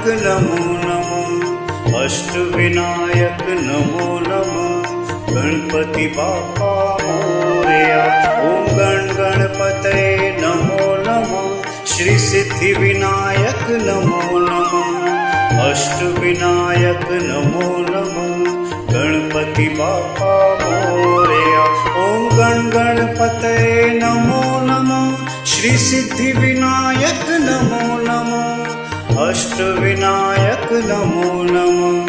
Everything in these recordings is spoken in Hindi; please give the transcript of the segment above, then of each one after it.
विनायक नमो नमः। अष्टविनायक नमो नमः। गणपति बाप्पा मोरया। ओम गण गणपतये नमो नमः। श्री सिद्धि विनायक नमो नमः। अष्टविनायक नमो नमः। गणपति बाप्पा मोरया। ओम गण गणपतये नमो नमः। श्री सिद्धि विनायक नमो नमः। अष्टविनायक नमो नमः।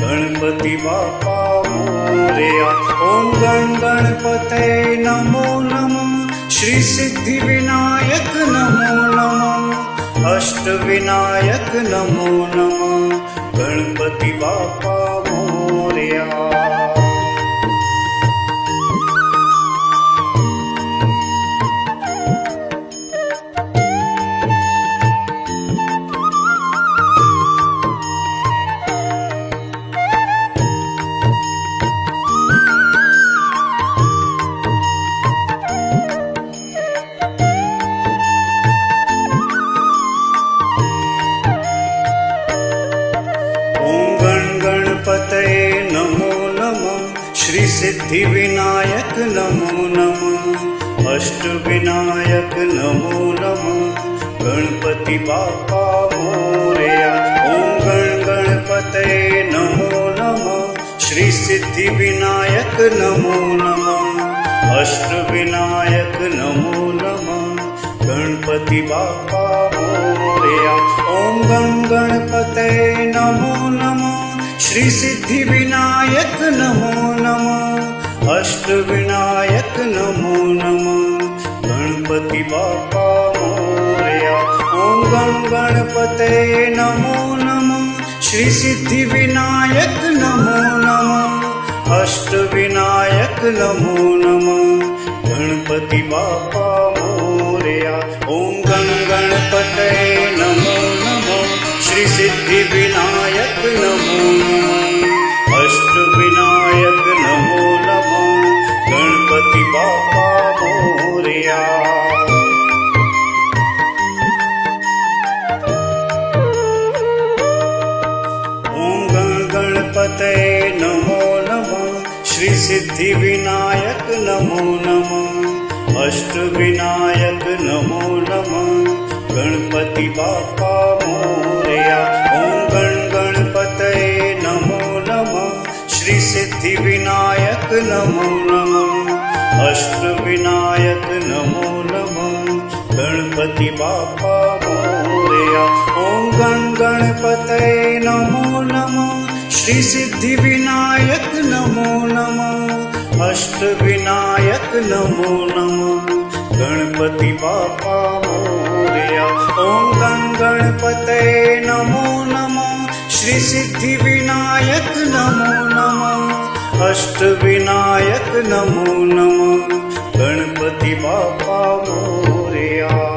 गणपति बाप्पा मोरया। ओम गण गणपतये नमो नमः। श्री सिद्धि विनायक नमो नमः। अष्टविनायक नमो नमः। गणपति बाप्पा मोरया। गणपतये नमो नमः। श्री सिद्धि विनायक नमो नमः। अष्टविनायक नमो नमः। गणपति बाप्पा मोरया। ओम गण गणपतये नमो नमः। श्री सिद्धि विनायक नमो नमः। अष्टविनायक नमो नमः। गणपति बाप्पा मोरया। ओम गण गणपतये नमो नमः। श्री सिद्धि विनायक नमो नमः। अष्टविनायक नमो नमः। गणपति बाप्पा मोरया। ओम गण गणपतये नमो नमः। श्री सिद्धि विनायक नमो नमः। अष्टविनायक नमो नमः। गणपति बाप्पा मोरया। ओम गण गणपतये नमो नमः। श्री सिद्धि विनायक नमो नमः। अष्टविनायक नमो नमः। गणपति बाप्पा मोरया। ओम गण गणपतये नमो नमः। श्री सिद्धि विनायक नमो नमः। अष्टविनायक नमो नमः। गणपति बाप्पा मोरया। ओम गण गणपतये नमो नमः। श्री सिद्धि विनायक नमो नमः। अष्टविनायक नमो नमः। गणपति बाप्पा मोरया। ओम गण गणपतये नमो नमः। श्री सिद्धि विनायक नमो नमः। अष्टविनायक नमो नमः। गणपति बाप्पा मोरया। ओम गण गणपतये नमो नमः। श्री सिद्धि विनायक नमो नमः। अष्टविनायक नमो नमः। गणपति बाप्पा मोरया।